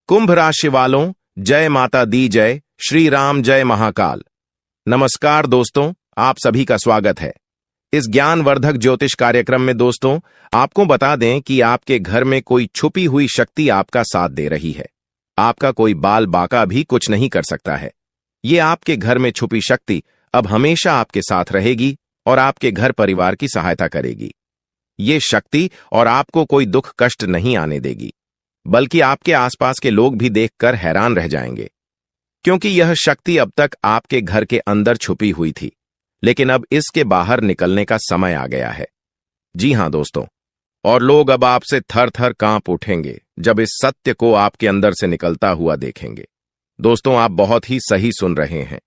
कुंभ राशि वालों, जय माता दी जय, श्री राम जय महाकाल। नमस्कार दोस्तों, आप सभी का स्वागत है इस ज्ञानवर्धक ज्योतिष कार्यक्रम में। दोस्तों, आपको बता दें कि आपके घर में कोई छुपी हुई शक्ति आपका साथ दे रही है। आपका कोई बाल बाका भी कुछ नहीं कर सकता है। ये आपके घर में छुपी शक्ति अब हमेशा आपके साथ रहेगी और आपके घर परिवार की सहायता करेगी। ये शक्ति और आपको कोई दुख कष्ट नहीं आने देगी, बल्कि आपके आसपास के लोग भी देखकर हैरान रह जाएंगे, क्योंकि यह शक्ति अब तक आपके घर के अंदर छुपी हुई थी, लेकिन अब इसके बाहर निकलने का समय आ गया है। जी हां दोस्तों, और लोग अब आपसे थर थर कांप उठेंगे जब इस सत्य को आपके अंदर से निकलता हुआ देखेंगे। दोस्तों, आप बहुत ही सही सुन रहे हैं।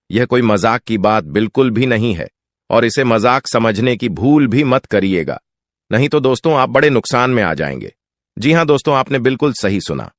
यह कोई मजाक की बात बिल्कुल भी नहीं है, और इसे मजाक समझने की भूल भी मत करिएगा, नहीं तो दोस्तों आप बड़े नुकसान में आ जाएंगे। जी हां दोस्तों, आपने बिल्कुल सही सुना।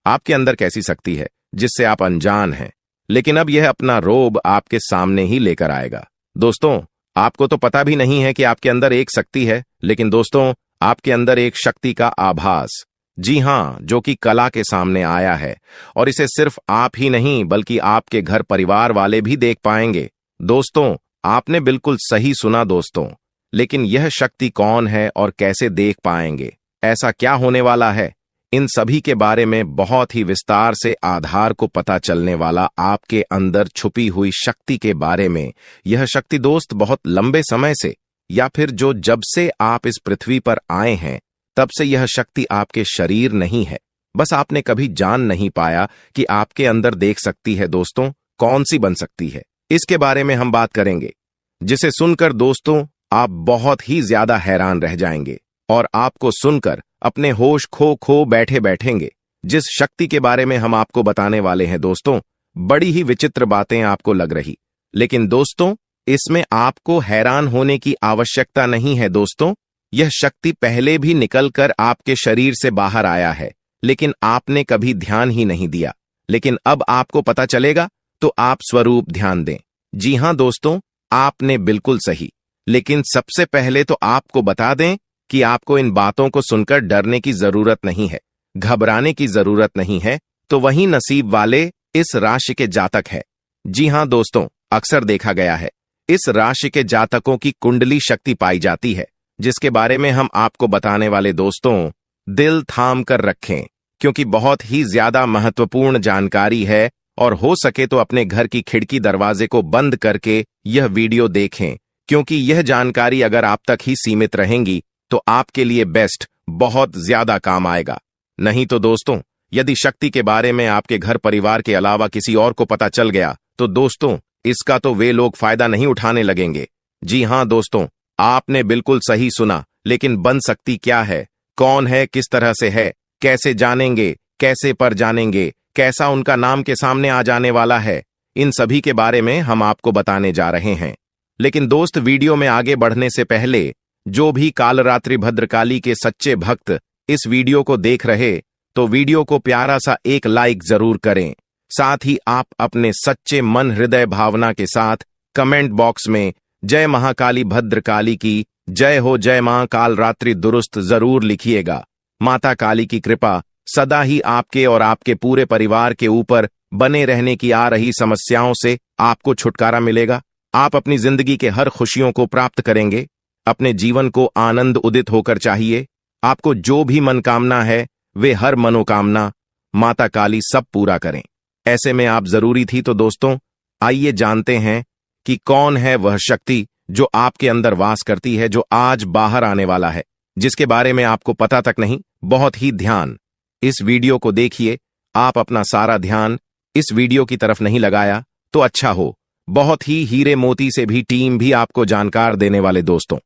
आपके अंदर कैसी शक्ति है जिससे आप अनजान हैं, लेकिन अब यह अपना रोब आपके सामने ही लेकर आएगा। दोस्तों, आपको तो पता भी नहीं है कि आपके अंदर एक शक्ति है, लेकिन दोस्तों आपके अंदर एक शक्ति का आभास, जी हां, जो कि कला के सामने आया है, और इसे सिर्फ आप ही नहीं बल्कि आपके घर परिवार वाले भी देख पाएंगे। दोस्तों, आपने बिल्कुल सही सुना दोस्तों, लेकिन यह शक्ति कौन है और कैसे देख पाएंगे, ऐसा क्या होने वाला है, इन सभी के बारे में बहुत ही विस्तार से आधार को पता चलने वाला आपके अंदर छुपी हुई शक्ति के बारे में। यह शक्ति दोस्त बहुत लंबे समय से, या फिर जो जब से आप इस पृथ्वी पर आए हैं तब से यह शक्ति आपके शरीर नहीं है, बस आपने कभी जान नहीं पाया कि आपके अंदर देख सकती है। दोस्तों, कौन सी बन सकती है, इसके बारे में हम बात करेंगे, जिसे सुनकर दोस्तों आप बहुत ही ज्यादा हैरान रह जाएंगे और आपको सुनकर अपने होश खो बैठे बैठेंगे। जिस शक्ति के बारे में हम आपको बताने वाले हैं दोस्तों, बड़ी ही विचित्र बातें आपको लग रही, लेकिन दोस्तों इसमें आपको हैरान होने की आवश्यकता नहीं है। दोस्तों, यह शक्ति पहले भी निकलकर आपके शरीर से बाहर आया है, लेकिन आपने कभी ध्यान ही नहीं दिया। लेकिन अब आपको पता चलेगा, तो आप स्वरूप ध्यान दें। जी हां दोस्तों, आपने बिल्कुल सही। लेकिन सबसे पहले तो आपको बता दें कि आपको इन बातों को सुनकर डरने की जरूरत नहीं है, घबराने की जरूरत नहीं है। तो वही नसीब वाले इस राशि के जातक है। जी हां दोस्तों, अक्सर देखा गया है इस राशि के जातकों की कुंडली शक्ति पाई जाती है, जिसके बारे में हम आपको बताने वाले दोस्तों दिल थाम कर रखें, क्योंकि बहुत ही ज्यादा महत्वपूर्ण जानकारी है। और हो सके तो अपने घर की खिड़की दरवाजे को बंद करके यह वीडियो देखें, क्योंकि यह जानकारी अगर आप तक ही सीमित रहेंगी तो आपके लिए बेस्ट बहुत ज्यादा काम आएगा। नहीं तो दोस्तों, यदि शक्ति के बारे में आपके घर परिवार के अलावा किसी और को पता चल गया तो दोस्तों इसका तो वे लोग फायदा नहीं उठाने लगेंगे। जी हां दोस्तों, आपने बिल्कुल सही सुना। लेकिन बन सकती क्या है, कौन है, किस तरह से है, कैसे जानेंगे, कैसे पर जानेंगे, कैसा उनका नाम के सामने आ जाने वाला है, इन सभी के बारे में हम आपको बताने जा रहे हैं। लेकिन दोस्त, वीडियो में आगे बढ़ने से पहले जो भी कालरात्रि भद्रकाली के सच्चे भक्त इस वीडियो को देख रहे, तो वीडियो को प्यारा सा एक लाइक जरूर करें। साथ ही आप अपने सच्चे मन हृदय भावना के साथ कमेंट बॉक्स में जय महाकाली भद्रकाली की जय हो, जय मां कालरात्रि दुरुस्त जरूर लिखिएगा। माता काली की कृपा सदा ही आपके और आपके पूरे परिवार के ऊपर बने रहने की आ रही समस्याओं से आपको छुटकारा मिलेगा। आप अपनी जिंदगी के हर खुशियों को प्राप्त करेंगे। अपने जीवन को आनंद उदित होकर चाहिए। आपको जो भी मनोकामना है, वे हर मनोकामना माता काली सब पूरा करें। ऐसे में आप जरूरी थी। तो दोस्तों आइए जानते हैं कि कौन है वह शक्ति जो आपके अंदर वास करती है, जो आज बाहर आने वाला है, जिसके बारे में आपको पता तक नहीं। बहुत ही ध्यान इस वीडियो को देखिए। आप अपना सारा ध्यान इस वीडियो की तरफ नहीं लगाया तो अच्छा हो। बहुत ही हीरे मोती से भी टीम भी आपको जानकार देने वाले दोस्तों,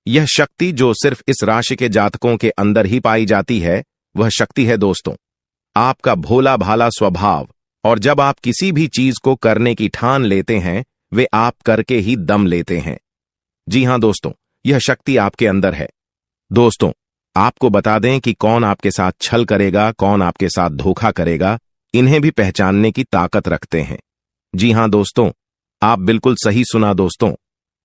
यह शक्ति जो सिर्फ इस राशि के जातकों के अंदर ही पाई जाती है, वह शक्ति है दोस्तों आपका भोला भाला स्वभाव। और जब आप किसी भी चीज को करने की ठान लेते हैं, वे आप करके ही दम लेते हैं। जी हां दोस्तों, यह शक्ति आपके अंदर है। दोस्तों, आपको बता दें कि कौन आपके साथ छल करेगा, कौन आपके साथ धोखा करेगा, इन्हें भी पहचानने की ताकत रखते हैं। जी हां दोस्तों, आप बिल्कुल सही सुना दोस्तों।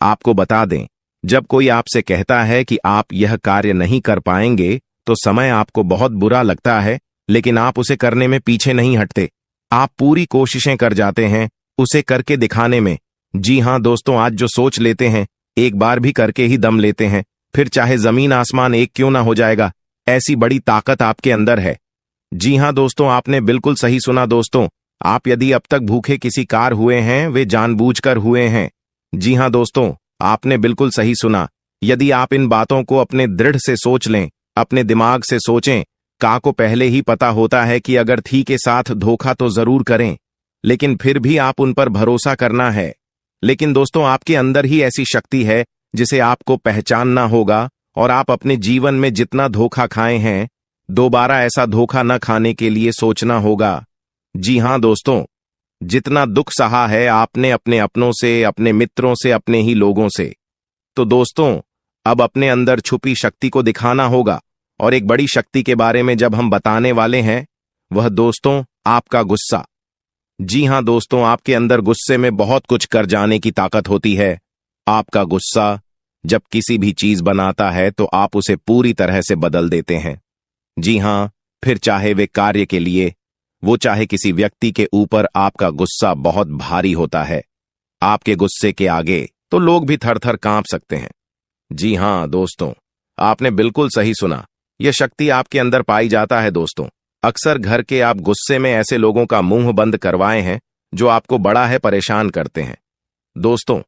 आपको बता दें, जब कोई आपसे कहता है कि आप यह कार्य नहीं कर पाएंगे, तो समय आपको बहुत बुरा लगता है, लेकिन आप उसे करने में पीछे नहीं हटते। आप पूरी कोशिशें कर जाते हैं उसे करके दिखाने में। जी हाँ दोस्तों, आज जो सोच लेते हैं एक बार भी करके ही दम लेते हैं, फिर चाहे जमीन आसमान एक क्यों ना हो जाएगा। ऐसी बड़ी ताकत आपके अंदर है। जी हाँ दोस्तों, आपने बिल्कुल सही सुना दोस्तों। आप यदि अब तक भूखे किसी कार हुए हैं, वे जानबूझकर हुए हैं। जी हाँ दोस्तों, आपने बिल्कुल सही सुना। यदि आप इन बातों को अपने दृढ़ से सोच लें, अपने दिमाग से सोचें, का को पहले ही पता होता है कि अगर थी के साथ धोखा तो जरूर करें, लेकिन फिर भी आप उन पर भरोसा करना है। लेकिन दोस्तों, आपके अंदर ही ऐसी शक्ति है जिसे आपको पहचानना होगा, और आप अपने जीवन में जितना धोखा खाए हैं, दोबारा ऐसा धोखा न खाने के लिए सोचना होगा। जी हाँ दोस्तों, जितना दुख सहा है आपने अपने अपनों से, अपने मित्रों से, अपने ही लोगों से, तो दोस्तों अब अपने अंदर छुपी शक्ति को दिखाना होगा। और एक बड़ी शक्ति के बारे में जब हम बताने वाले हैं, वह दोस्तों आपका गुस्सा। जी हाँ दोस्तों, आपके अंदर गुस्से में बहुत कुछ कर जाने की ताकत होती है। आपका गुस्सा जब किसी भी चीज बनाता है तो आप उसे पूरी तरह से बदल देते हैं। जी हाँ, फिर चाहे वे कार्य के लिए, वो चाहे किसी व्यक्ति के ऊपर, आपका गुस्सा बहुत भारी होता है। आपके गुस्से के आगे तो लोग भी थर थर कांप सकते हैं। जी हाँ दोस्तों, आपने बिल्कुल सही सुना। यह शक्ति आपके अंदर पाई जाता है दोस्तों। अक्सर घर के आप गुस्से में ऐसे लोगों का मुंह बंद करवाए हैं जो आपको बड़ा है परेशान करते हैं। दोस्तों,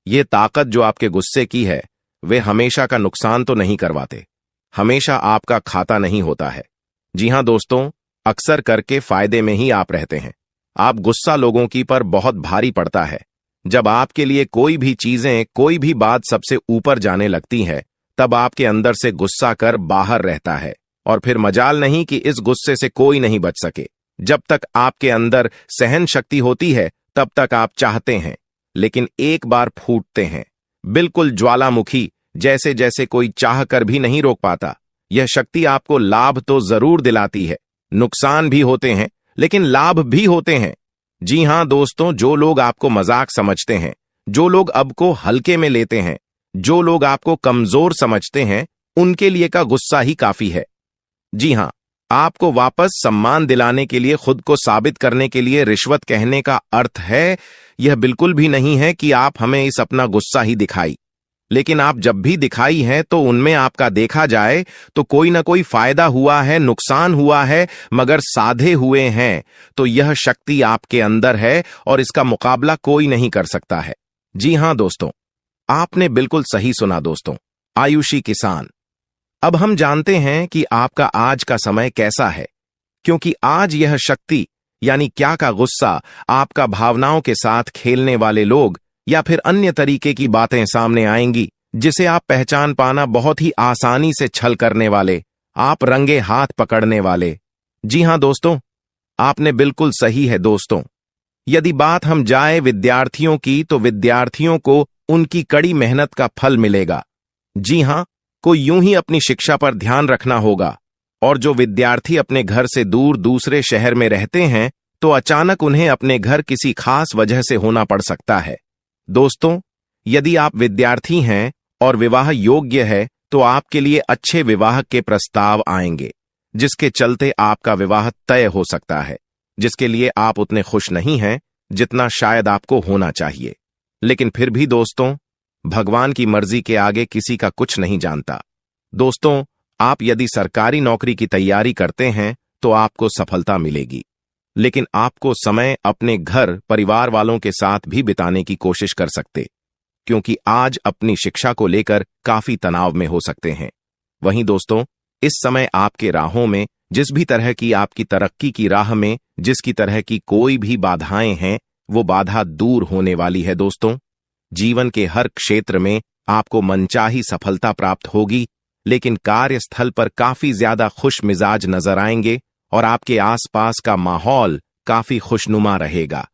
ये ताकत जो आपके गुस्से की है, वे हमेशा का नुकसान तो नहीं करवाते, हमेशा आपका खाता नहीं होता है। जी हाँ दोस्तों, अक्सर करके फायदे में ही आप रहते हैं। आप गुस्सा लोगों की पर बहुत भारी पड़ता है। जब आपके लिए कोई भी चीजें, कोई भी बात सबसे ऊपर जाने लगती है, तब आपके अंदर से गुस्सा कर बाहर रहता है, और फिर मजाल नहीं कि इस गुस्से से कोई नहीं बच सके। जब तक आपके अंदर सहन शक्ति होती है तब तक आप चाहते हैं, लेकिन एक बार फूटते हैं, बिल्कुल ज्वालामुखी जैसे, जैसे कोई चाह कर भी नहीं रोक पाता। यह शक्ति आपको लाभ तो जरूर दिलाती है, नुकसान भी होते हैं लेकिन लाभ भी होते हैं। जी हाँ दोस्तों, जो लोग आपको मजाक समझते हैं, जो लोग अब को हल्के में लेते हैं, जो लोग आपको कमजोर समझते हैं, उनके लिए का गुस्सा ही काफी है। जी हाँ, आपको वापस सम्मान दिलाने के लिए, खुद को साबित करने के लिए रिश्वत कहने का अर्थ है, यह बिल्कुल भी नहीं है कि आप हमें इस अपना गुस्सा ही दिखाई। लेकिन आप जब भी दिखाई है तो उनमें आपका देखा जाए तो कोई ना कोई फायदा हुआ है, नुकसान हुआ है, मगर साधे हुए हैं तो यह शक्ति आपके अंदर है और इसका मुकाबला कोई नहीं कर सकता है। जी हाँ दोस्तों, आपने बिल्कुल सही सुना दोस्तों। आयुषी किसान, अब हम जानते हैं कि आपका आज का समय कैसा है, क्योंकि आज यह शक्ति यानी क्या का गुस्सा, आपका भावनाओं के साथ खेलने वाले लोग या फिर अन्य तरीके की बातें सामने आएंगी जिसे आप पहचान पाना बहुत ही आसानी से छल करने वाले, आप रंगे हाथ पकड़ने वाले। जी हां दोस्तों, आपने बिल्कुल सही है दोस्तों। यदि बात हम जाए विद्यार्थियों की, तो विद्यार्थियों को उनकी कड़ी मेहनत का फल मिलेगा। जी हां, को यूं ही अपनी शिक्षा पर ध्यान रखना होगा। और जो विद्यार्थी अपने घर से दूर दूसरे शहर में रहते हैं, तो अचानक उन्हें अपने घर किसी खास वजह से होना पड़ सकता है। दोस्तों, यदि आप विद्यार्थी हैं और विवाह योग्य है, तो आपके लिए अच्छे विवाह के प्रस्ताव आएंगे, जिसके चलते आपका विवाह तय हो सकता है, जिसके लिए आप उतने खुश नहीं हैं जितना शायद आपको होना चाहिए। लेकिन फिर भी दोस्तों, भगवान की मर्जी के आगे किसी का कुछ नहीं जानता। दोस्तों, आप यदि सरकारी नौकरी की तैयारी करते हैं तो आपको सफलता मिलेगी, लेकिन आपको समय अपने घर परिवार वालों के साथ भी बिताने की कोशिश कर सकते, क्योंकि आज अपनी शिक्षा को लेकर काफी तनाव में हो सकते हैं। वहीं दोस्तों, इस समय आपके राहों में, जिस भी तरह की आपकी तरक्की की राह में जिसकी तरह की कोई भी बाधाएं हैं, वो बाधा दूर होने वाली है। दोस्तों, जीवन के हर क्षेत्र में आपको मनचाही सफलता प्राप्त होगी, लेकिन कार्यस्थल पर काफी ज्यादा खुश मिजाज नजर आएंगे और आपके आसपास का माहौल काफी खुशनुमा रहेगा,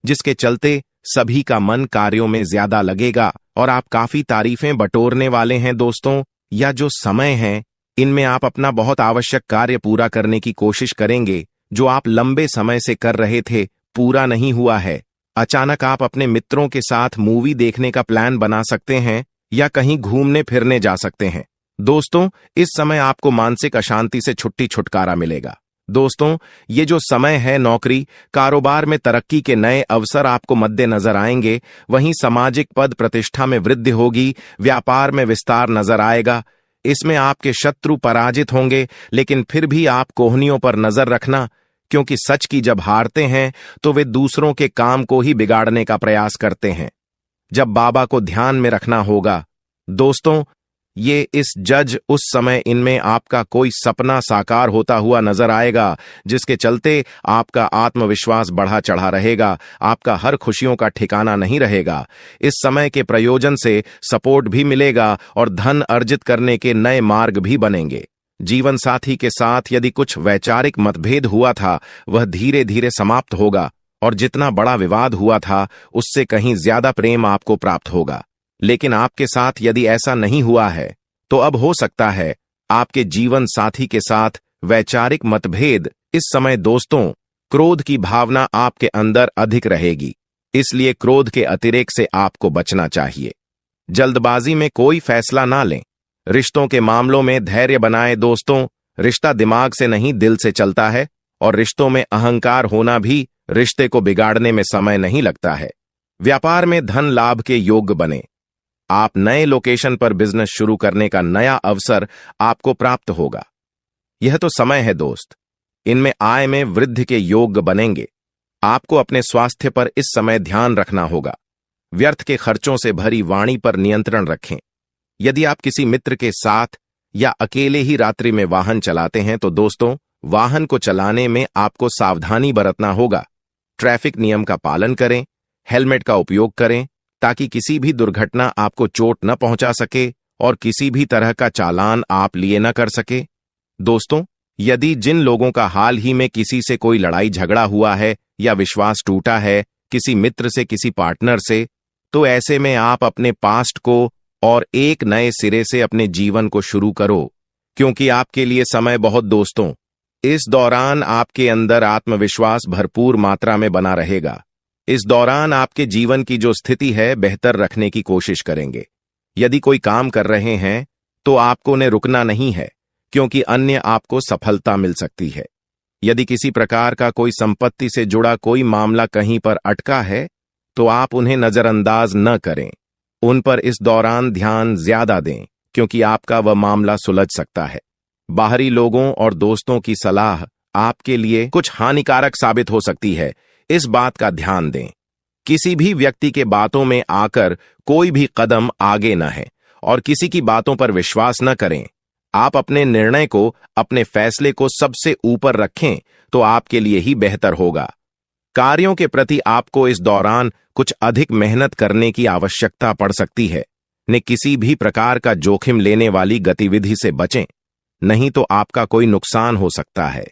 जिसके चलते सभी का मन कार्यों में ज्यादा लगेगा और आप काफी तारीफें बटोरने वाले हैं। दोस्तों, यह जो समय है, इनमें आप अपना बहुत आवश्यक कार्य पूरा करने की कोशिश करेंगे, जो आप लंबे समय से कर रहे थे, पूरा नहीं हुआ है। अचानक आप अपने मित्रों के साथ मूवी देखने का प्लान बना सकते हैं या कहीं घूमने फिरने जा सकते हैं। दोस्तों, इस समय आपको मानसिक अशांति से छुट्टी छुटकारा मिलेगा। दोस्तों, ये जो समय है, नौकरी कारोबार में तरक्की के नए अवसर आपको मद्देनजर आएंगे। वहीं सामाजिक पद प्रतिष्ठा में वृद्धि होगी, व्यापार में विस्तार नजर आएगा। इसमें आपके शत्रु पराजित होंगे, लेकिन फिर भी आप कोहनियों पर नजर रखना, क्योंकि सच की जब हारते हैं तो वे दूसरों के काम को ही बिगाड़ने का प्रयास करते हैं। जब बाबा को ध्यान में रखना होगा। दोस्तों, ये इस जज उस समय इनमें आपका कोई सपना साकार होता हुआ नजर आएगा, जिसके चलते आपका आत्मविश्वास बढ़ा चढ़ा रहेगा, आपका हर खुशियों का ठिकाना नहीं रहेगा। इस समय के प्रयोजन से सपोर्ट भी मिलेगा और धन अर्जित करने के नए मार्ग भी बनेंगे। जीवन साथी के साथ यदि कुछ वैचारिक मतभेद हुआ था, वह धीरे धीरे समाप्त होगा और जितना बड़ा विवाद हुआ था उससे कहीं ज्यादा प्रेम आपको प्राप्त होगा। लेकिन आपके साथ यदि ऐसा नहीं हुआ है तो अब हो सकता है आपके जीवन साथी के साथ वैचारिक मतभेद। इस समय दोस्तों, क्रोध की भावना आपके अंदर अधिक रहेगी, इसलिए क्रोध के अतिरेक से आपको बचना चाहिए। जल्दबाजी में कोई फैसला ना लें। रिश्तों के मामलों में धैर्य बनाए। दोस्तों, रिश्ता दिमाग से नहीं दिल से चलता है और रिश्तों में अहंकार होना भी रिश्ते को बिगाड़ने में समय नहीं लगता है। व्यापार में धन लाभ के योग्य बने। आप नए लोकेशन पर बिजनेस शुरू करने का नया अवसर आपको प्राप्त होगा। यह तो समय है दोस्त, इनमें आय में वृद्धि के योग्य बनेंगे। आपको अपने स्वास्थ्य पर इस समय ध्यान रखना होगा। व्यर्थ के खर्चों से भरी वाणी पर नियंत्रण रखें। यदि आप किसी मित्र के साथ या अकेले ही रात्रि में वाहन चलाते हैं तो दोस्तों, वाहन को चलाने में आपको सावधानी बरतना होगा। ट्रैफिक नियम का पालन करें, हेलमेट का उपयोग करें ताकि किसी भी दुर्घटना आपको चोट न पहुंचा सके और किसी भी तरह का चालान आप लिए न कर सके। दोस्तों, यदि जिन लोगों का हाल ही में किसी से कोई लड़ाई झगड़ा हुआ है या विश्वास टूटा है, किसी मित्र से, किसी पार्टनर से, तो ऐसे में आप अपने पास्ट को और एक नए सिरे से अपने जीवन को शुरू करो, क्योंकि आपके लिए समय बहुत दोस्तों, इस दौरान आपके अंदर आत्मविश्वास भरपूर मात्रा में बना रहेगा। इस दौरान आपके जीवन की जो स्थिति है बेहतर रखने की कोशिश करेंगे। यदि कोई काम कर रहे हैं तो आपको उन्हें रुकना नहीं है, क्योंकि अन्य आपको सफलता मिल सकती है। यदि किसी प्रकार का कोई संपत्ति से जुड़ा कोई मामला कहीं पर अटका है तो आप उन्हें नजरअंदाज न करें। उन पर इस दौरान ध्यान ज्यादा दें, क्योंकि आपका वह मामला सुलझ सकता है। बाहरी लोगों और दोस्तों की सलाह आपके लिए कुछ हानिकारक साबित हो सकती है, इस बात का ध्यान दें। किसी भी व्यक्ति के बातों में आकर कोई भी कदम आगे न है और किसी की बातों पर विश्वास न करें। आप अपने निर्णय को, अपने फैसले को सबसे ऊपर रखें तो आपके लिए ही बेहतर होगा। कार्यों के प्रति आपको इस दौरान कुछ अधिक मेहनत करने की आवश्यकता पड़ सकती है। ने किसी भी प्रकार का जोखिम लेने वाली गतिविधि से बचें, नहीं तो आपका कोई नुकसान हो सकता है।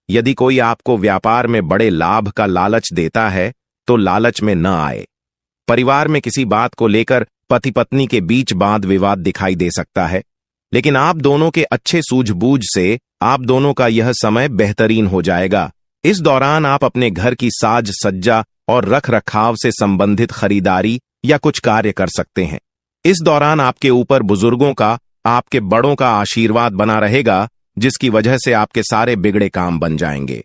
यदि कोई आपको व्यापार में बड़े लाभ का लालच देता है तो लालच में न आए। परिवार में किसी बात को लेकर पति पत्नी के बीच वाद विवाद दिखाई दे सकता है, लेकिन आप दोनों के अच्छे सूझबूझ से आप दोनों का यह समय बेहतरीन हो जाएगा। इस दौरान आप अपने घर की साज सज्जा और रख रखाव से संबंधित खरीदारी या कुछ कार्य कर सकते हैं। इस दौरान आपके ऊपर बुजुर्गों का, आपके बड़ों का आशीर्वाद बना रहेगा, जिसकी वजह से आपके सारे बिगड़े काम बन जाएंगे।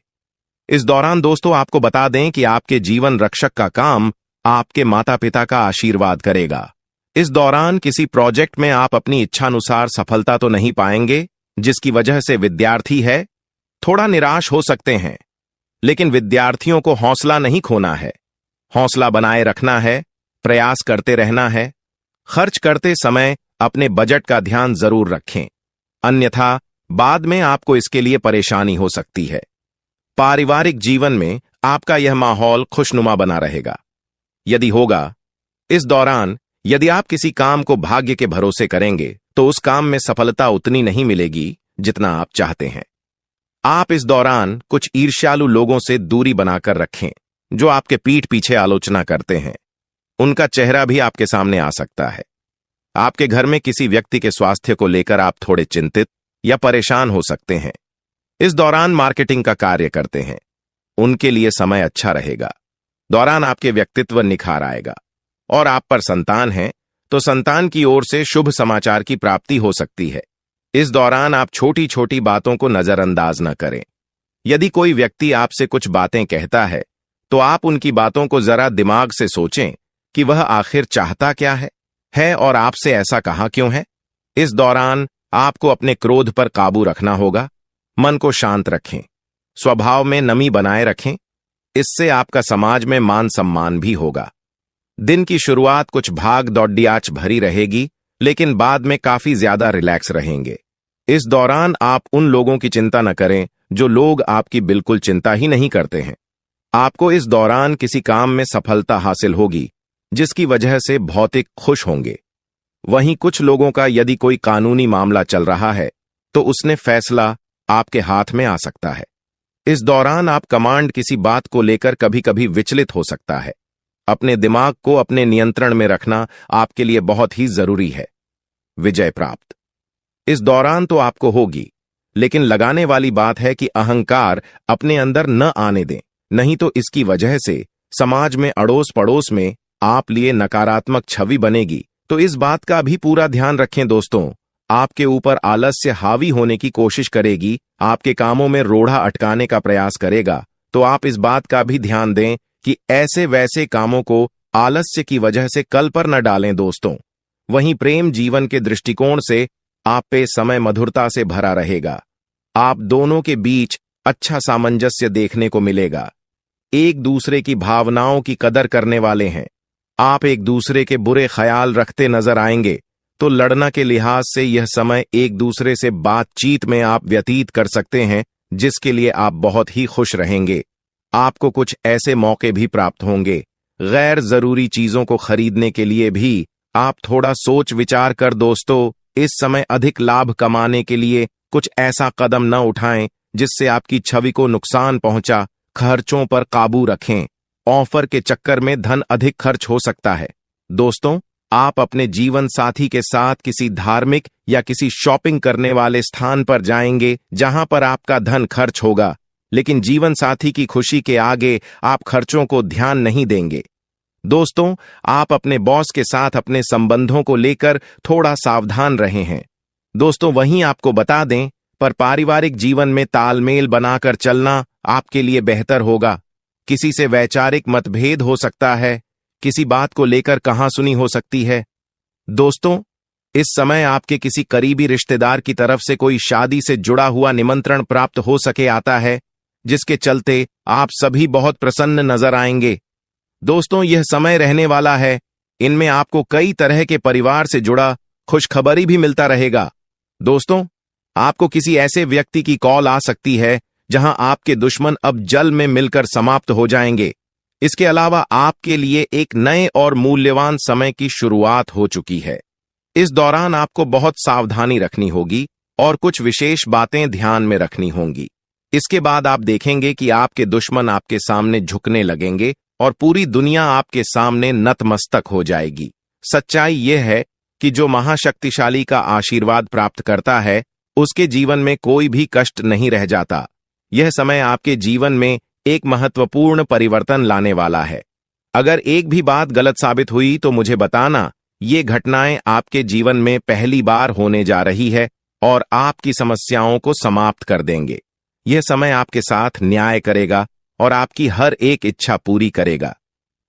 इस दौरान दोस्तों, आपको बता दें कि आपके जीवन रक्षक का काम आपके माता पिता का आशीर्वाद करेगा। इस दौरान किसी प्रोजेक्ट में आप अपनी इच्छानुसार सफलता तो नहीं पाएंगे, जिसकी वजह से विद्यार्थी है थोड़ा निराश हो सकते हैं, लेकिन विद्यार्थियों को हौसला नहीं खोना है। हौसला बनाए रखना है, प्रयास करते रहना है। खर्च करते समय अपने बजट का ध्यान जरूर रखें, अन्यथा बाद में आपको इसके लिए परेशानी हो सकती है। पारिवारिक जीवन में आपका यह माहौल खुशनुमा बना रहेगा। यदि होगा, इस दौरान यदि आप किसी काम को भाग्य के भरोसे करेंगे तो उस काम में सफलता उतनी नहीं मिलेगी जितना आप चाहते हैं। आप इस दौरान कुछ ईर्ष्यालु लोगों से दूरी बनाकर रखें, जो आपके पीठ पीछे आलोचना करते हैं। उनका चेहरा भी आपके सामने आ सकता है। आपके घर में किसी व्यक्ति के स्वास्थ्य को लेकर आप थोड़े चिंतित या परेशान हो सकते हैं। इस दौरान मार्केटिंग का कार्य करते हैं, उनके लिए समय अच्छा रहेगा। दौरान आपके व्यक्तित्व निखार आएगा। और आप पर संतान है तो संतान की ओर से शुभ समाचार की प्राप्ति हो सकती है। इस दौरान आप छोटी छोटी बातों को नजरअंदाज न करें। यदि कोई व्यक्ति आपसे कुछ बातें कहता है तो आप उनकी बातों को जरा दिमाग से सोचें कि वह आखिर चाहता क्या है और आपसे ऐसा कहा क्यों है। इस दौरान आपको अपने क्रोध पर काबू रखना होगा। मन को शांत रखें, स्वभाव में नमी बनाए रखें। इससे आपका समाज में मान सम्मान भी होगा। दिन की शुरुआत कुछ भाग दौड़ियाच भरी रहेगी, लेकिन बाद में काफी ज्यादा रिलैक्स रहेंगे। इस दौरान आप उन लोगों की चिंता न करें जो लोग आपकी बिल्कुल चिंता ही नहीं करते हैं। आपको इस दौरान किसी काम में सफलता हासिल होगी, जिसकी वजह से भौतिक खुश होंगे। वहीं कुछ लोगों का यदि कोई कानूनी मामला चल रहा है तो उसने फैसला आपके हाथ में आ सकता है। इस दौरान आप कमांड किसी बात को लेकर कभी कभी विचलित हो सकता है। अपने दिमाग को अपने नियंत्रण में रखना आपके लिए बहुत ही जरूरी है। विजय प्राप्त इस दौरान तो आपको होगी, लेकिन लगाने वाली बात है कि अहंकार अपने अंदर न आने दें, नहीं तो इसकी वजह से समाज में अड़ोस पड़ोस में आप लिए नकारात्मक छवि बनेगी। तो इस बात का भी पूरा ध्यान रखें दोस्तों। आपके ऊपर आलस्य हावी होने की कोशिश करेगी, आपके कामों में रोड़ा अटकाने का प्रयास करेगा। तो आप इस बात का भी ध्यान दें कि ऐसे वैसे कामों को आलस्य की वजह से कल पर न डालें दोस्तों। वहीं प्रेम जीवन के दृष्टिकोण से आप पे समय मधुरता से भरा रहेगा। आप दोनों के बीच अच्छा सामंजस्य देखने को मिलेगा। एक दूसरे की भावनाओं की कदर करने वाले हैं। आप एक दूसरे के बुरे ख्याल रखते नजर आएंगे, तो लड़ना के लिहाज से यह समय एक दूसरे से बातचीत में आप व्यतीत कर सकते हैं, जिसके लिए आप बहुत ही खुश रहेंगे। आपको कुछ ऐसे मौके भी प्राप्त होंगे। गैर जरूरी चीजों को खरीदने के लिए भी आप थोड़ा सोच विचार कर दोस्तों इस समय अधिक लाभ कमाने के लिए कुछ ऐसा कदम न उठाएं जिससे आपकी छवि को नुकसान पहुंचा। खर्चों पर काबू रखें। ऑफर के चक्कर में धन अधिक खर्च हो सकता है। दोस्तों, आप अपने जीवन साथी के साथ किसी धार्मिक या किसी शॉपिंग करने वाले स्थान पर जाएंगे जहां पर आपका धन खर्च होगा, लेकिन जीवन साथी की खुशी के आगे आप खर्चों को ध्यान नहीं देंगे। दोस्तों, आप अपने बॉस के साथ अपने संबंधों को लेकर थोड़ा सावधान रहे हैं। दोस्तों, वहीं आपको बता दें, पर पारिवारिक जीवन में तालमेल बनाकर चलना आपके लिए बेहतर होगा। किसी से वैचारिक मतभेद हो सकता है, किसी बात को लेकर कहासुनी हो सकती है। दोस्तों, इस समय आपके किसी करीबी रिश्तेदार की तरफ से कोई शादी से जुड़ा हुआ निमंत्रण प्राप्त हो सके आता है, जिसके चलते आप सभी बहुत प्रसन्न नजर आएंगे। दोस्तों, यह समय रहने वाला है। इनमें आपको कई तरह के परिवार से जुड़ा खुशखबरी भी मिलता रहेगा। दोस्तों, आपको किसी ऐसे व्यक्ति की कॉल आ सकती है जहां आपके दुश्मन अब जल में मिलकर समाप्त हो जाएंगे। इसके अलावा आपके लिए एक नए और मूल्यवान समय की शुरुआत हो चुकी है। इस दौरान आपको बहुत सावधानी रखनी होगी और कुछ विशेष बातें ध्यान में रखनी होंगी। इसके बाद आप देखेंगे कि आपके दुश्मन आपके सामने झुकने लगेंगे और पूरी दुनिया आपके सामने नतमस्तक हो जाएगी। सच्चाई यह है कि जो महाशक्तिशाली का आशीर्वाद प्राप्त करता है, उसके जीवन में कोई भी कष्ट नहीं रह जाता। यह समय आपके जीवन में एक महत्वपूर्ण परिवर्तन लाने वाला है। अगर एक भी बात गलत साबित हुई तो मुझे बताना। ये घटनाएं आपके जीवन में पहली बार होने जा रही है और आपकी समस्याओं को समाप्त कर देंगे। यह समय आपके साथ न्याय करेगा और आपकी हर एक इच्छा पूरी करेगा।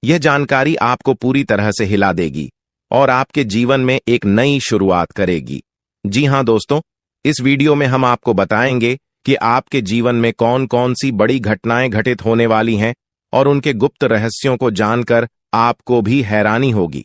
यह जानकारी आपको पूरी तरह से हिला देगी और आपके जीवन में एक नई शुरुआत करेगी। जी हां दोस्तों, इस वीडियो में हम आपको बताएंगे कि आपके जीवन में कौन कौन सी बड़ी घटनाएं घटित होने वाली हैं और उनके गुप्त रहस्यों को जानकर आपको भी हैरानी होगी।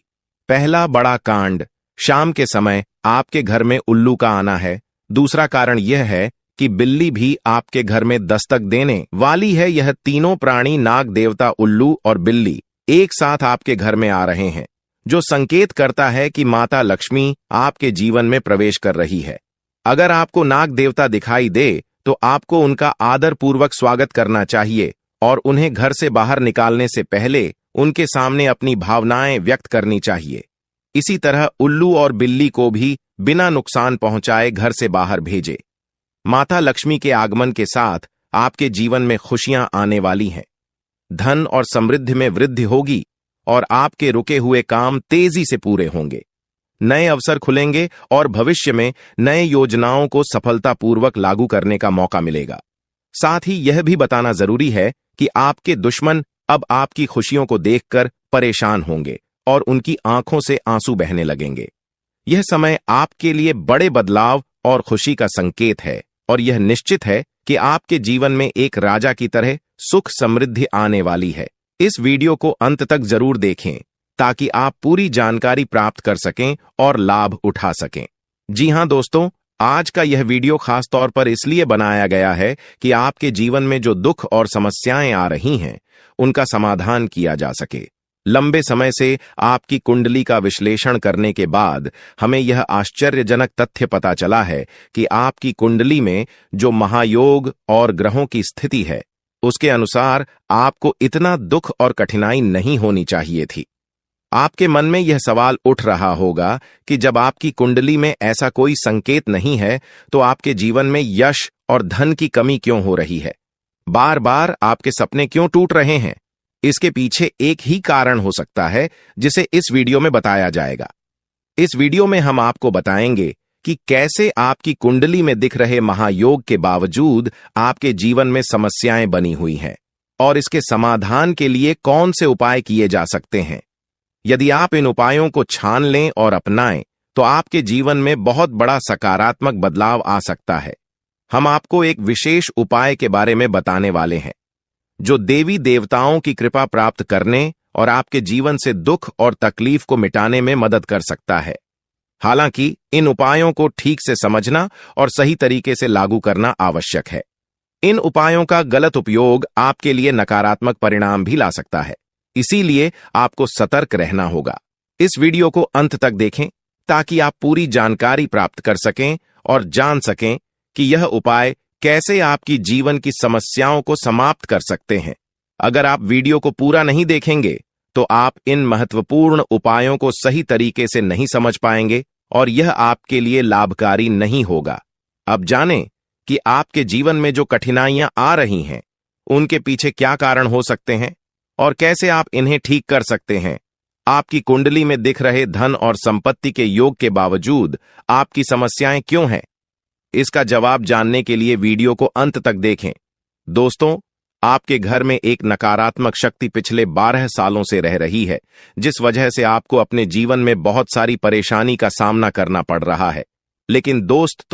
पहला बड़ा कांड, शाम के समय आपके घर में उल्लू का आना है। दूसरा कारण यह है कि बिल्ली भी आपके घर में दस्तक देने वाली है। यह तीनों प्राणी, नाग देवता, उल्लू और बिल्ली, एक साथ आपके घर में आ रहे हैं, जो संकेत करता है कि माता लक्ष्मी आपके जीवन में प्रवेश कर रही है। अगर आपको नाग देवता दिखाई दे तो आपको उनका आदर पूर्वक स्वागत करना चाहिए और उन्हें घर से बाहर निकालने से पहले उनके सामने अपनी भावनाएं व्यक्त करनी चाहिए। इसी तरह उल्लू और बिल्ली को भी बिना नुकसान पहुंचाए घर से बाहर भेजे। माता लक्ष्मी के आगमन के साथ आपके जीवन में खुशियां आने वाली हैं। धन और समृद्धि में वृद्धि होगी और आपके रुके हुए काम तेजी से पूरे होंगे। नए अवसर खुलेंगे और भविष्य में नए योजनाओं को सफलतापूर्वक लागू करने का मौका मिलेगा। साथ ही यह भी बताना जरूरी है कि आपके दुश्मन अब आपकी खुशियों को देखकर परेशान होंगे और उनकी आंखों से आंसू बहने लगेंगे। यह समय आपके लिए बड़े बदलाव और खुशी का संकेत है और यह निश्चित है कि आपके जीवन में एक राजा की तरह सुख समृद्धि आने वाली है। इस वीडियो को अंत तक जरूर देखें ताकि आप पूरी जानकारी प्राप्त कर सकें और लाभ उठा सकें। जी हां दोस्तों, आज का यह वीडियो खास तौर पर इसलिए बनाया गया है कि आपके जीवन में जो दुख और समस्याएं आ रही हैं, उनका समाधान किया जा सके। लंबे समय से आपकी कुंडली का विश्लेषण करने के बाद हमें यह आश्चर्यजनक तथ्य पता चला है कि आपकी कुंडली में जो महायोग और ग्रहों की स्थिति है, उसके अनुसार आपको इतना दुख और कठिनाई नहीं होनी चाहिए थी। आपके मन में यह सवाल उठ रहा होगा कि जब आपकी कुंडली में ऐसा कोई संकेत नहीं है, तो आपके जीवन में यश और धन की कमी क्यों हो रही है? बार बार आपके सपने क्यों टूट रहे हैं? इसके पीछे एक ही कारण हो सकता है, जिसे इस वीडियो में बताया जाएगा। इस वीडियो में हम आपको बताएंगे कि कैसे आपकी कुंडली में दिख रहे महायोग के बावजूद आपके जीवन में समस्याएं बनी हुई हैं और इसके समाधान के लिए कौन से उपाय किए जा सकते हैं। यदि आप इन उपायों को छान लें और अपनाएं, तो आपके जीवन में बहुत बड़ा सकारात्मक बदलाव आ सकता है। हम आपको एक विशेष उपाय के बारे में बताने वाले हैं, जो देवी देवताओं की कृपा प्राप्त करने और आपके जीवन से दुख और तकलीफ को मिटाने में मदद कर सकता है। हालांकि इन उपायों को ठीक से समझना और सही तरीके से लागू करना आवश्यक है। इन उपायों का गलत उपयोग आपके लिए नकारात्मक परिणाम भी ला सकता है, इसीलिए आपको सतर्क रहना होगा। इस वीडियो को अंत तक देखें ताकि आप पूरी जानकारी प्राप्त कर सकें और जान सकें कि यह उपाय कैसे आपकी जीवन की समस्याओं को समाप्त कर सकते हैं। अगर आप वीडियो को पूरा नहीं देखेंगे, तो आप इन महत्वपूर्ण उपायों को सही तरीके से नहीं समझ पाएंगे और यह आपके लिए लाभकारी नहीं होगा। अब जानें कि आपके जीवन में जो कठिनाइयां आ रही हैं, उनके पीछे क्या कारण हो सकते हैं और कैसे आप इन्हें ठीक कर सकते हैं। आपकी कुंडली में दिख रहे धन और संपत्ति के योग के बावजूद आपकी समस्याएं क्यों हैं? इसका जवाब जानने के लिए वीडियो को अंत तक देखें। दोस्तों, आपके घर में एक नकारात्मक शक्ति पिछले 12 सालों से रह रही है, जिस वजह से आपको अपने जीवन में बहुत सारी परेशानी का सामना करना पड़ रहा है। लेकिन दोस्त,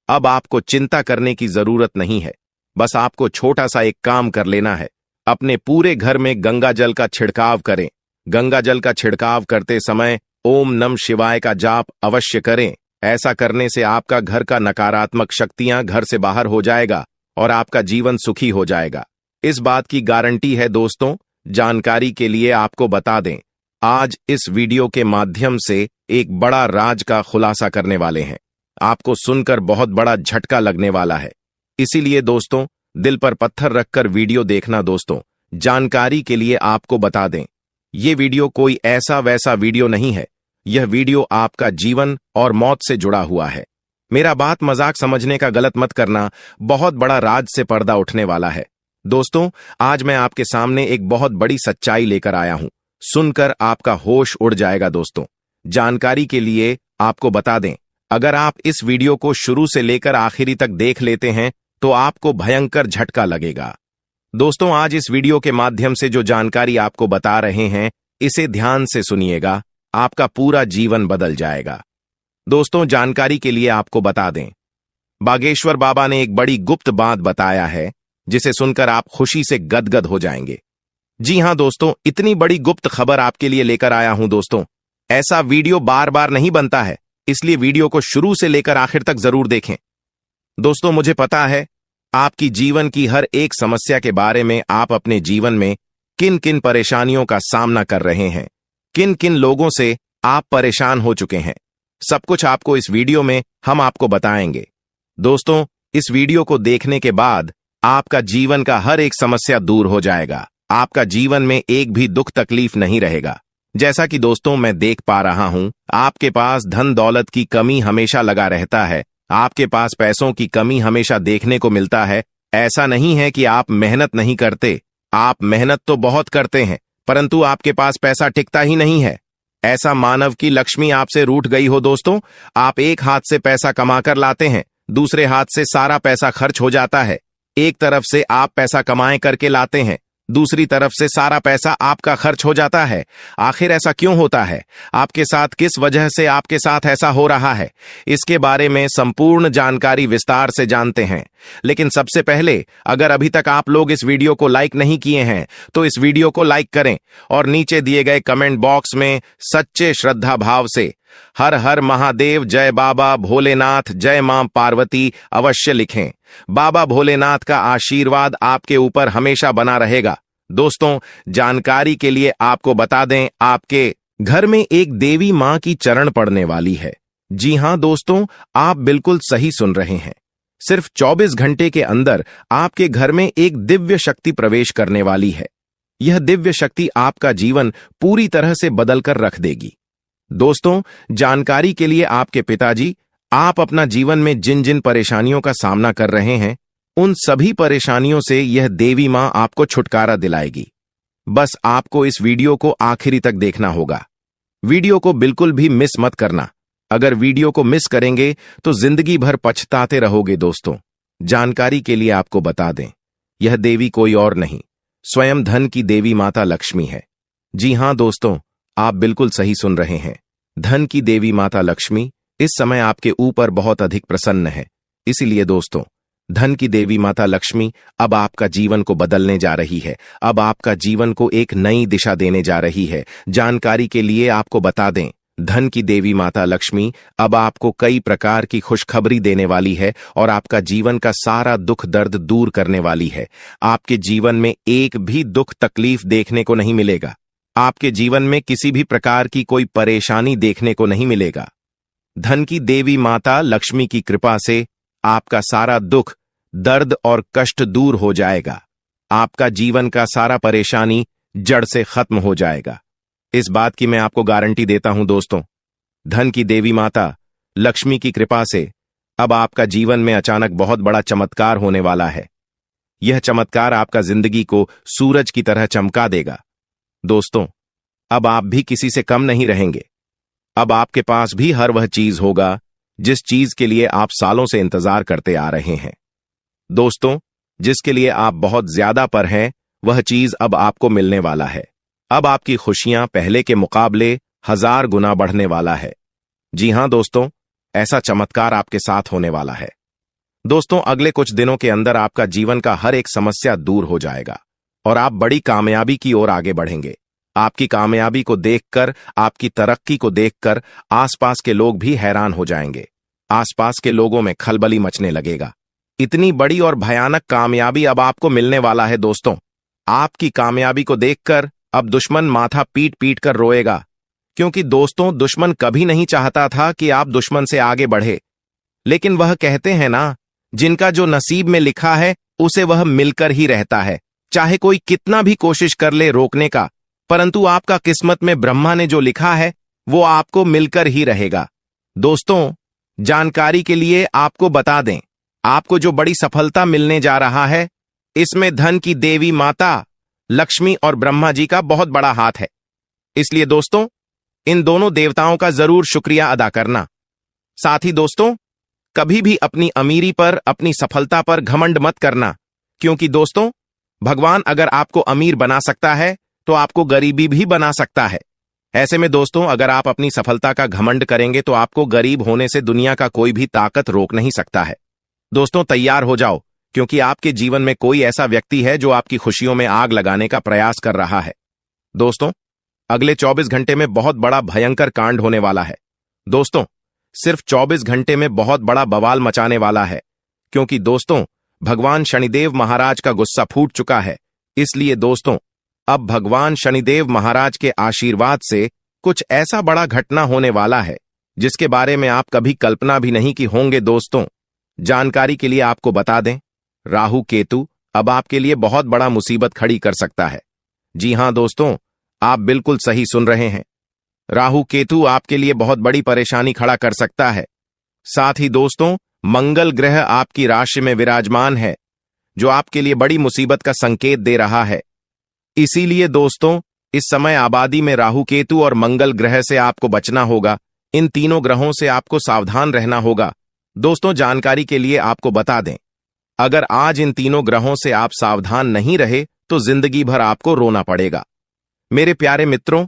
अब आपको चिंता करने की जरूरत नहीं है। बस आपको छोटा सा एक काम कर लेना है। अपने पूरे घर में गंगा जल का छिड़काव करें। गंगा जल का छिड़काव करते समय ओम नमः शिवाय का जाप अवश्य करें। ऐसा करने से आपका घर का नकारात्मक शक्तियां घर से बाहर हो जाएगा और आपका जीवन सुखी हो जाएगा। इस बात की गारंटी है दोस्तों। जानकारी के लिए आपको बता दें, आज इस वीडियो के माध्यम से एक बड़ा राज का खुलासा करने वाले हैं। आपको सुनकर बहुत बड़ा झटका लगने वाला है, इसीलिए दोस्तों दिल पर पत्थर रखकर वीडियो देखना। दोस्तों, जानकारी के लिए आपको बता दें, ये वीडियो कोई ऐसा वैसा वीडियो नहीं है। यह वीडियो आपका जीवन और मौत से जुड़ा हुआ है। मेरा बात मजाक समझने का गलत मत करना। बहुत बड़ा राज से पर्दा उठने वाला है। दोस्तों, आज मैं आपके सामने एक बहुत बड़ी सच्चाई लेकर आया हूं। सुनकर आपका होश उड़ जाएगा। दोस्तों, जानकारी के लिए आपको बता दें, अगर आप इस वीडियो को शुरू से लेकर आखिरी तक देख लेते हैं, तो आपको भयंकर झटका लगेगा। दोस्तों, आज इस वीडियो के माध्यम से जो जानकारी आपको बता रहे हैं, इसे ध्यान से सुनिएगा। आपका पूरा जीवन बदल जाएगा। दोस्तों, जानकारी के लिए आपको बता दें, बागेश्वर बाबा ने एक बड़ी गुप्त बात बताया है, जिसे सुनकर आप खुशी से गदगद हो जाएंगे। जी हां दोस्तों, इतनी बड़ी गुप्त खबर आपके लिए लेकर आया हूं। दोस्तों, ऐसा वीडियो बार बार नहीं बनता है, इसलिए वीडियो को शुरू से लेकर आखिर तक जरूर देखें। दोस्तों, मुझे पता है आपकी जीवन की हर एक समस्या के बारे में, आप अपने जीवन में किन किन परेशानियों का सामना कर रहे हैं, किन किन लोगों से आप परेशान हो चुके हैं। सब कुछ आपको इस वीडियो में हम आपको बताएंगे। दोस्तों, इस वीडियो को देखने के बाद आपका जीवन का हर एक समस्या दूर हो जाएगा। आपका जीवन में एक भी दुख तकलीफ नहीं रहेगा। जैसा कि दोस्तों मैं देख पा रहा हूं, आपके पास धन दौलत की कमी हमेशा लगा रहता है। आपके पास पैसों की कमी हमेशा देखने को मिलता है। ऐसा नहीं है कि आप मेहनत नहीं करते, आप मेहनत तो बहुत करते हैं, परंतु आपके पास पैसा टिकता ही नहीं है। ऐसा मानव की लक्ष्मी आपसे रूठ गई हो। दोस्तों, आप एक हाथ से पैसा कमाकर लाते हैं, दूसरे हाथ से सारा पैसा खर्च हो जाता है। एक तरफ से आप पैसा कमाए करके लाते हैं, दूसरी तरफ से सारा पैसा आपका खर्च हो जाता है। आखिर ऐसा क्यों होता है? आपके साथ किस वजह से आपके साथ ऐसा हो रहा है? इसके बारे में संपूर्ण जानकारी विस्तार से जानते हैं। लेकिन सबसे पहले, अगर अभी तक आप लोग इस वीडियो को लाइक नहीं किए हैं तो इस वीडियो को लाइक करें और नीचे दिए गए कमेंट बॉक्स में सच्चे श्रद्धा भाव से हर हर महादेव, जय बाबा भोलेनाथ, जय मां पार्वती अवश्य लिखें। बाबा भोलेनाथ का आशीर्वाद आपके ऊपर हमेशा बना रहेगा। दोस्तों, जानकारी के लिए आपको बता दें, आपके घर में एक देवी मां की चरण पड़ने वाली है। जी हां दोस्तों, आप बिल्कुल सही सुन रहे हैं। सिर्फ 24 घंटे के अंदर आपके घर में एक दिव्य शक्ति प्रवेश करने वाली है। यह दिव्य शक्ति आपका जीवन पूरी तरह से बदलकर रख देगी। दोस्तों, जानकारी के लिए आपके पिताजी, आप अपना जीवन में जिन जिन परेशानियों का सामना कर रहे हैं, उन सभी परेशानियों से यह देवी मां आपको छुटकारा दिलाएगी। बस आपको इस वीडियो को आखिरी तक देखना होगा। वीडियो को बिल्कुल भी मिस मत करना। अगर वीडियो को मिस करेंगे तो जिंदगी भर पछताते रहोगे। दोस्तों, जानकारी के लिए आपको बता दें, यह देवी कोई और नहीं, स्वयं धन की देवी माता लक्ष्मी है। जी हां दोस्तों, आप बिल्कुल सही सुन रहे हैं। धन की देवी माता लक्ष्मी इस समय आपके ऊपर बहुत अधिक प्रसन्न है। इसीलिए दोस्तों, धन की देवी माता लक्ष्मी अब आपका जीवन को बदलने जा रही है। अब आपका जीवन को एक नई दिशा देने जा रही है। जानकारी के लिए आपको बता दें, धन की देवी माता लक्ष्मी अब आपको कई प्रकार की खुशखबरी देने वाली है और आपका जीवन का सारा दुख दर्द दूर करने वाली है। आपके जीवन में एक भी दुख तकलीफ देखने को नहीं मिलेगा। आपके जीवन में किसी भी प्रकार की कोई परेशानी देखने को नहीं मिलेगा। धन की देवी माता लक्ष्मी की कृपा से आपका सारा दुख, दर्द और कष्ट दूर हो जाएगा। आपका जीवन का सारा परेशानी जड़ से खत्म हो जाएगा। इस बात की मैं आपको गारंटी देता हूं दोस्तों। धन की देवी माता लक्ष्मी की कृपा से अब आपका जीवन में अचानक बहुत बड़ा चमत्कार होने वाला है। यह चमत्कार आपका जिंदगी को सूरज की तरह चमका देगा। दोस्तों, अब आप भी किसी से कम नहीं रहेंगे। अब आपके पास भी हर वह चीज होगा जिस चीज के लिए आप सालों से इंतजार करते आ रहे हैं। दोस्तों, जिसके लिए आप बहुत ज्यादा पर हैं, वह चीज अब आपको मिलने वाला है। अब आपकी खुशियां पहले के मुकाबले 1000 गुना बढ़ने वाला है। जी हां दोस्तों, ऐसा चमत्कार आपके साथ होने वाला है। दोस्तों, अगले कुछ दिनों के अंदर आपका जीवन का हर एक समस्या दूर हो जाएगा और आप बड़ी कामयाबी की ओर आगे बढ़ेंगे। आपकी कामयाबी को देखकर, आपकी तरक्की को देखकर आसपास के लोग भी हैरान हो जाएंगे। आसपास के लोगों में खलबली मचने लगेगा। इतनी बड़ी और भयानक कामयाबी अब आपको मिलने वाला है। दोस्तों, आपकी कामयाबी को देखकर अब दुश्मन माथा पीट पीट कर रोएगा, क्योंकि दोस्तों, दुश्मन कभी नहीं चाहता था कि आप दुश्मन से आगे बढ़े। लेकिन वह कहते हैं ना, जिनका जो नसीब में लिखा है उसे वह मिलकर ही रहता है। चाहे कोई कितना भी कोशिश कर ले रोकने का, परंतु आपका किस्मत में ब्रह्मा ने जो लिखा है वो आपको मिलकर ही रहेगा। दोस्तों, जानकारी के लिए आपको बता दें, आपको जो बड़ी सफलता मिलने जा रहा है, इसमें धन की देवी माता लक्ष्मी और ब्रह्मा जी का बहुत बड़ा हाथ है। इसलिए दोस्तों, इन दोनों देवताओं का जरूर शुक्रिया अदा करना। साथ ही दोस्तों, कभी भी अपनी अमीरी पर, अपनी सफलता पर घमंड मत करना, क्योंकि दोस्तों, भगवान अगर आपको अमीर बना सकता है तो आपको गरीबी भी बना सकता है। ऐसे में दोस्तों, अगर आप अपनी सफलता का घमंड करेंगे तो आपको गरीब होने से दुनिया का कोई भी ताकत रोक नहीं सकता है। दोस्तों, तैयार हो जाओ, क्योंकि आपके जीवन में कोई ऐसा व्यक्ति है जो आपकी खुशियों में आग लगाने का प्रयास कर रहा है। दोस्तों, अगले 24 घंटे में बहुत बड़ा भयंकर कांड होने वाला है। दोस्तों, सिर्फ 24 घंटे में बहुत बड़ा बवाल मचाने वाला है, क्योंकि दोस्तों, भगवान शनिदेव महाराज का गुस्सा फूट चुका है। इसलिए दोस्तों, अब भगवान शनिदेव महाराज के आशीर्वाद से कुछ ऐसा बड़ा घटना होने वाला है जिसके बारे में आप कभी कल्पना भी नहीं की होंगे। दोस्तों, जानकारी के लिए आपको बता दें, राहु केतु अब आपके लिए बहुत बड़ा मुसीबत खड़ी कर सकता है। जी हां दोस्तों, आप बिल्कुल सही सुन रहे हैं। राहु केतु आपके लिए बहुत बड़ी परेशानी खड़ा कर सकता है। साथ ही दोस्तों, मंगल ग्रह आपकी राशि में विराजमान है, जो आपके लिए बड़ी मुसीबत का संकेत दे रहा है। इसीलिए दोस्तों, इस समय आबादी में राहु केतु और मंगल ग्रह से आपको बचना होगा। इन तीनों ग्रहों से आपको सावधान रहना होगा। दोस्तों, जानकारी के लिए आपको बता दें, अगर आज इन तीनों ग्रहों से आप सावधान नहीं रहे तो जिंदगी भर आपको रोना पड़ेगा। मेरे प्यारे मित्रों,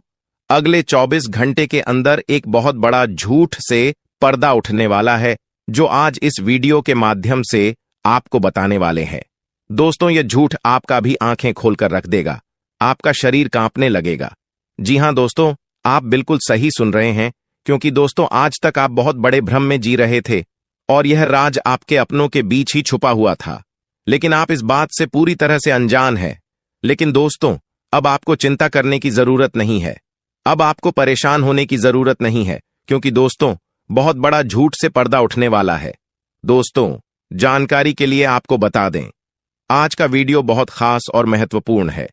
अगले 24 घंटे के अंदर एक बहुत बड़ा झूठ से पर्दा उठने वाला है, जो आज इस वीडियो के माध्यम से आपको बताने वाले हैं। दोस्तों, यह झूठ आपका भी आंखें खोलकर रख देगा, आपका शरीर कांपने लगेगा। जी हां दोस्तों, आप बिल्कुल सही सुन रहे हैं, क्योंकि दोस्तों आज तक आप बहुत बड़े भ्रम में जी रहे थे और यह राज आपके अपनों के बीच ही छुपा हुआ था, लेकिन आप इस बात से पूरी तरह से अनजान हैं। लेकिन दोस्तों, अब आपको चिंता करने की जरूरत नहीं है, अब आपको परेशान होने की जरूरत नहीं है, क्योंकि दोस्तों बहुत बड़ा झूठ से पर्दा उठने वाला है। दोस्तों, जानकारी के लिए आपको बता दें, आज का वीडियो बहुत खास और महत्वपूर्ण है।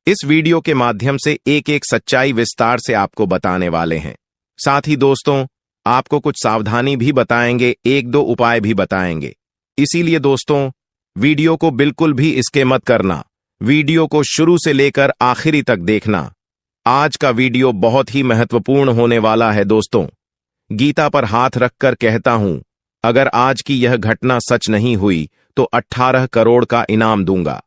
इस वीडियो के माध्यम से एक एक सच्चाई विस्तार से आपको बताने वाले हैं। साथ ही दोस्तों, आपको कुछ सावधानी भी बताएंगे, एक दो उपाय भी बताएंगे। इसीलिए दोस्तों, वीडियो को बिल्कुल भी स्किप मत करना, वीडियो को शुरू से लेकर आखिरी तक देखना। आज का वीडियो बहुत ही महत्वपूर्ण होने वाला है। दोस्तों, गीता पर हाथ रखकर कहता हूं, अगर आज की यह घटना सच नहीं हुई तो 18 करोड़ का इनाम दूंगा।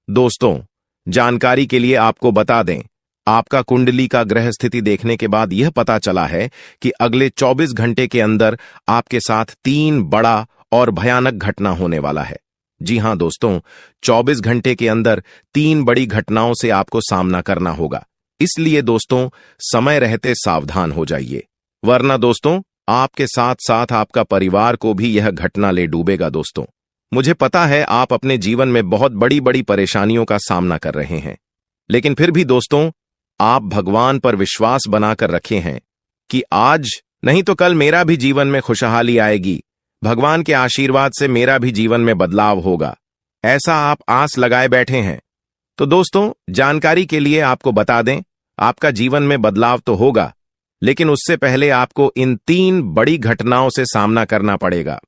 दोस्तों, जानकारी के लिए आपको बता दें, आपका कुंडली का ग्रह स्थिति देखने के बाद यह पता चला है कि अगले 24 घंटे के अंदर आपके साथ 3 बड़ा और भयानक घटना होने वाला है। जी हां दोस्तों, 24 घंटे के अंदर 3 बड़ी घटनाओं से आपको सामना करना होगा। इसलिए दोस्तों, समय रहते सावधान हो जाइए, वरना दोस्तों आपके साथ साथ आपका परिवार को भी यह घटना ले डूबेगा। दोस्तों, मुझे पता है आप अपने जीवन में बहुत बड़ी बड़ी परेशानियों का सामना कर रहे हैं, लेकिन फिर भी दोस्तों आप भगवान पर विश्वास बनाकर रखे हैं कि आज नहीं तो कल मेरा भी जीवन में खुशहाली आएगी, भगवान के आशीर्वाद से मेरा भी जीवन में बदलाव होगा, ऐसा आप आस लगाए बैठे हैं। तो दोस्तों, जानकारी के लिए आपको बता दें, आपका जीवन में बदलाव तो होगा, लेकिन उससे पहले आपको इन 3 बड़ी घटनाओं से सामना करना पड़ेगा।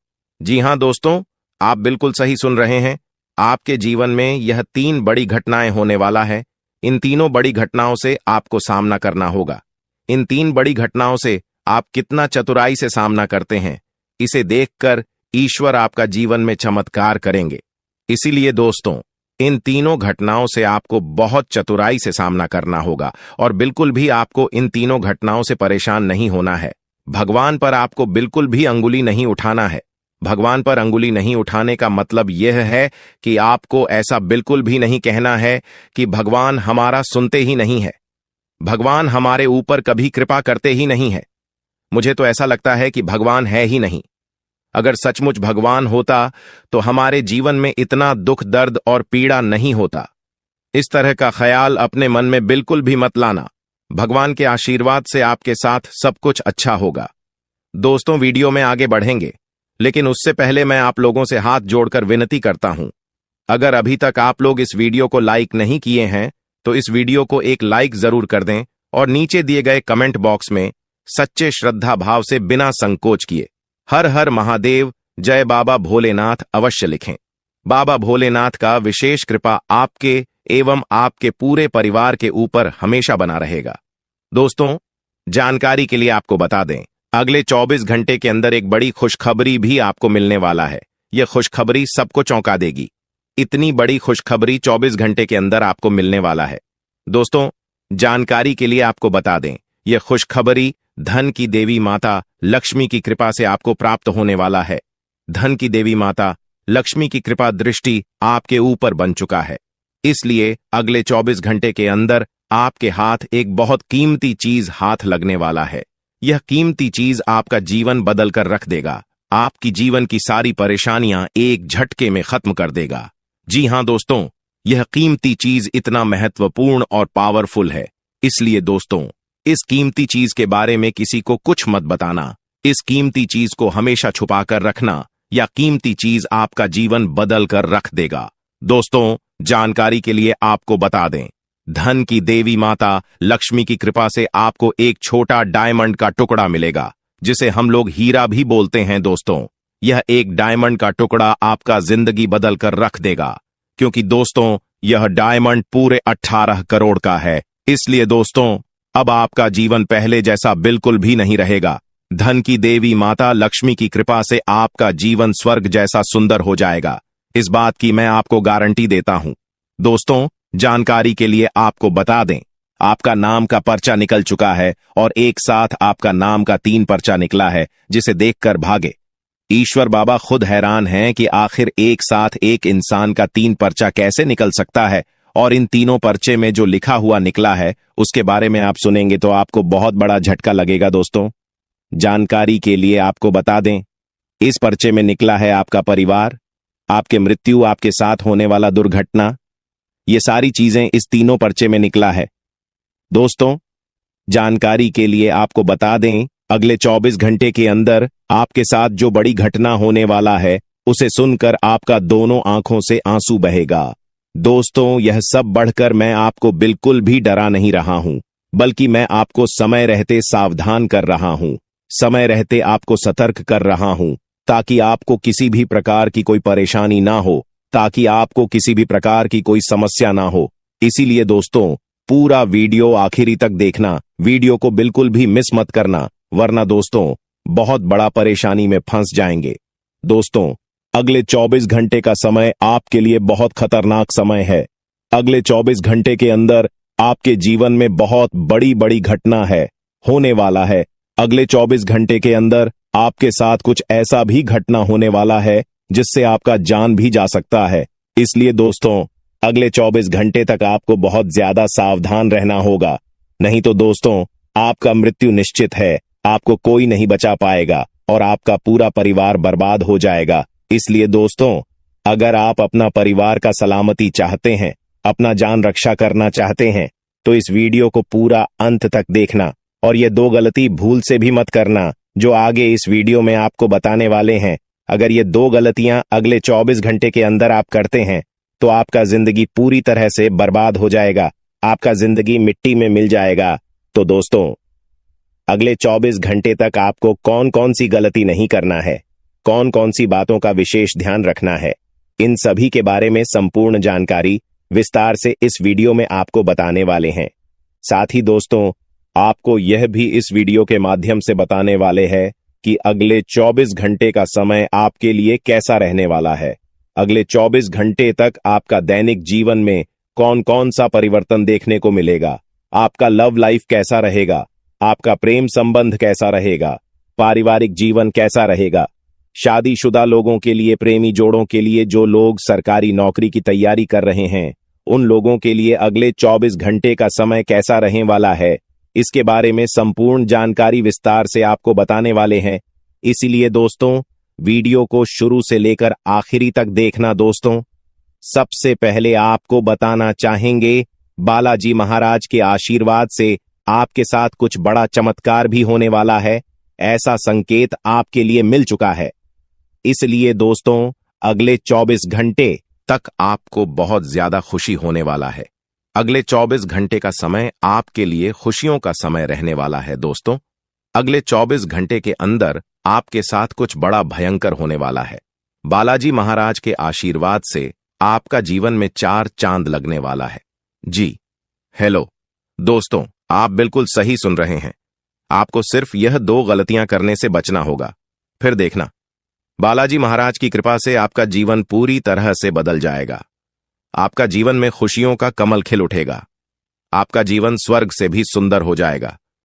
जी हां दोस्तों, आप बिल्कुल सही सुन रहे हैं, आपके जीवन में यह 3 बड़ी घटनाएं होने वाला है। इन तीनों बड़ी घटनाओं से आपको सामना करना होगा। इन 3 बड़ी घटनाओं से आप कितना चतुराई से सामना करते हैं, इसे देखकर ईश्वर आपका जीवन में चमत्कार करेंगे। इसीलिए दोस्तों, इन तीनों घटनाओं से आपको बहुत चतुराई से सामना करना होगा और बिल्कुल भी आपको इन तीनों घटनाओं से परेशान नहीं होना है। भगवान पर आपको बिल्कुल भी अंगुली नहीं उठाना है। भगवान पर अंगुली नहीं उठाने का मतलब यह है कि आपको ऐसा बिल्कुल भी नहीं कहना है कि भगवान हमारा सुनते ही नहीं है, भगवान हमारे ऊपर कभी कृपा करते ही नहीं है, मुझे तो ऐसा लगता है कि भगवान है ही नहीं। अगर सचमुच भगवान होता तो हमारे जीवन में इतना दुख, दर्द और पीड़ा नहीं होता। इस तरह का ख्याल अपने मन में बिल्कुल भी मत लाना। भगवान के आशीर्वाद से आपके साथ सब कुछ अच्छा होगा। दोस्तों, वीडियो में आगे बढ़ेंगे, लेकिन उससे पहले मैं आप लोगों से हाथ जोड़कर विनती करता हूं, अगर अभी तक आप लोग इस वीडियो को लाइक नहीं किए हैं तो इस वीडियो को एक लाइक जरूर कर दें और नीचे दिए गए कमेंट बॉक्स में सच्चे श्रद्धा भाव से बिना संकोच किए हर हर महादेव, जय बाबा भोलेनाथ अवश्य लिखें। बाबा भोलेनाथ का विशेष कृपा आपके एवं आपके पूरे परिवार के ऊपर हमेशा बना रहेगा। दोस्तों, जानकारी के लिए आपको बता दें, अगले 24 घंटे के अंदर एक बड़ी खुशखबरी भी आपको मिलने वाला है। यह खुशखबरी सबको चौंका देगी। इतनी बड़ी खुशखबरी 24 घंटे के अंदर आपको मिलने वाला है। दोस्तों, जानकारी के लिए आपको बता दें, यह खुशखबरी धन की देवी माता लक्ष्मी की कृपा से आपको प्राप्त होने वाला है। धन की देवी माता लक्ष्मी की कृपा दृष्टि आपके ऊपर बन चुका है। इसलिए अगले 24 घंटे के अंदर आपके हाथ एक बहुत कीमती चीज हाथ लगने वाला है। यह कीमती चीज आपका जीवन बदल कर रख देगा, आपकी जीवन की सारी परेशानियां एक झटके में खत्म कर देगा। जी हां दोस्तों, यह कीमती चीज इतना महत्वपूर्ण और पावरफुल है। इसलिए दोस्तों, इस कीमती चीज के बारे में किसी को कुछ मत बताना। इस कीमती चीज को हमेशा छुपा कर रखना, या कीमती चीज आपका जीवन बदल कर रख देगा। दोस्तों, जानकारी के लिए आपको बता दें, धन की देवी माता लक्ष्मी की कृपा से आपको एक छोटा डायमंड का टुकड़ा मिलेगा, जिसे हम लोग हीरा भी बोलते हैं। दोस्तों, यह एक डायमंड का टुकड़ा आपका जिंदगी बदल कर रख देगा, क्योंकि दोस्तों यह डायमंड पूरे 18 करोड़ का है। इसलिए दोस्तों, अब आपका जीवन पहले जैसा बिल्कुल भी नहीं रहेगा। धन की देवी माता लक्ष्मी की कृपा से आपका जीवन स्वर्ग जैसा सुंदर हो जाएगा। इस बात की मैं आपको गारंटी देता हूं। दोस्तों, जानकारी के लिए आपको बता दें, आपका नाम का पर्चा निकल चुका है और एक साथ आपका नाम का 3 पर्चा निकला है, जिसे देखकर भागे। ईश्वर बाबा खुद हैरान हैं कि आखिर एक साथ एक इंसान का 3 पर्चा कैसे निकल सकता है, और इन तीनों पर्चे में जो लिखा हुआ निकला है उसके बारे में आप सुनेंगे तो आपको बहुत बड़ा झटका लगेगा। दोस्तों, जानकारी के लिए आपको बता दें, इस पर्चे में निकला है आपका परिवार, आपके मृत्यु, आपके साथ होने वाला दुर्घटना, ये सारी चीजें इस तीनों पर्चे में निकला है। दोस्तों, जानकारी के लिए आपको बता दें, अगले 24 घंटे के अंदर आपके साथ जो बड़ी घटना होने वाला है उसे सुनकर आपका दोनों आंखों से आंसू बहेगा। दोस्तों, यह सब बढ़कर मैं आपको बिल्कुल भी डरा नहीं रहा हूं, बल्कि मैं आपको समय रहते सावधान कर रहा हूं, समय रहते आपको सतर्क कर रहा हूं, ताकि आपको किसी भी प्रकार की कोई परेशानी ना हो, ताकि आपको किसी भी प्रकार की कोई समस्या ना हो। इसीलिए दोस्तों, पूरा वीडियो आखिरी तक देखना, वीडियो को बिल्कुल भी मिस मत करना, वरना दोस्तों बहुत बड़ा परेशानी में फंस जाएंगे। दोस्तों, अगले 24 घंटे का समय आपके लिए बहुत खतरनाक समय है। अगले 24 घंटे के अंदर आपके जीवन में बहुत बड़ी बड़ी घटना है, होने वाला है। अगले 24 घंटे के अंदर आपके साथ कुछ ऐसा भी घटना होने वाला है जिससे आपका जान भी जा सकता है। इसलिए दोस्तों, अगले 24 घंटे तक आपको बहुत ज्यादा सावधान रहना होगा, नहीं तो दोस्तों आपका मृत्यु निश्चित है, आपको कोई नहीं बचा पाएगा और आपका पूरा परिवार बर्बाद हो जाएगा। इसलिए दोस्तों, अगर आप अपना परिवार का सलामती चाहते हैं, अपना जान रक्षा करना चाहते हैं, तो इस वीडियो को पूरा अंत तक देखना, और ये 2 गलती भूल से भी मत करना जो आगे इस वीडियो में आपको बताने वाले हैं। अगर ये 2 गलतियां अगले 24 घंटे के अंदर आप करते हैं तो आपका जिंदगी पूरी तरह से बर्बाद हो जाएगा, आपका जिंदगी मिट्टी में मिल जाएगा। तो दोस्तों, अगले 24 घंटे तक आपको कौन कौन सी गलती नहीं करना है, कौन कौन सी बातों का विशेष ध्यान रखना है, इन सभी के बारे में संपूर्ण जानकारी विस्तार से इस वीडियो में आपको बताने वाले हैं। साथ ही दोस्तों, आपको यह भी इस वीडियो के माध्यम से बताने वाले हैं कि अगले 24 घंटे का समय आपके लिए कैसा रहने वाला है। अगले 24 घंटे तक आपका दैनिक जीवन में कौन कौन सा परिवर्तन देखने को मिलेगा, आपका लव लाइफ कैसा रहेगा, आपका प्रेम संबंध कैसा रहेगा, पारिवारिक जीवन कैसा रहेगा, शादीशुदा लोगों के लिए, प्रेमी जोड़ों के लिए, जो लोग सरकारी नौकरी की तैयारी कर रहे हैं, उन लोगों के लिए अगले 24 घंटे का समय कैसा रहने वाला है, इसके बारे में संपूर्ण जानकारी विस्तार से आपको बताने वाले हैं। इसीलिए दोस्तों, वीडियो को शुरू से लेकर आखिरी तक देखना। दोस्तों, सबसे पहले आपको बताना चाहेंगे, बालाजी महाराज के आशीर्वाद से आपके साथ कुछ बड़ा चमत्कार भी होने वाला है, ऐसा संकेत आपके लिए मिल चुका है। इसलिए दोस्तों, अगले 24 घंटे तक आपको बहुत ज्यादा खुशी होने वाला है। अगले 24 घंटे का समय आपके लिए खुशियों का समय रहने वाला है। दोस्तों, अगले 24 घंटे के अंदर आपके साथ कुछ बड़ा भयंकर होने वाला है। बालाजी महाराज के आशीर्वाद से आपका जीवन में 4 चांद लगने वाला है। जी हेलो दोस्तों, आप बिल्कुल सही सुन रहे हैं। आपको सिर्फ यह 2 गलतियां करने से बचना होगा, फिर देखना बालाजी महाराज की कृपा से आपका जीवन पूरी तरह से बदल जाएगा। आपका जीवन में खुशियों का कमल खिल उठेगा, आपका जीवन स्वर्ग से भी सुंदर हो जाएगा।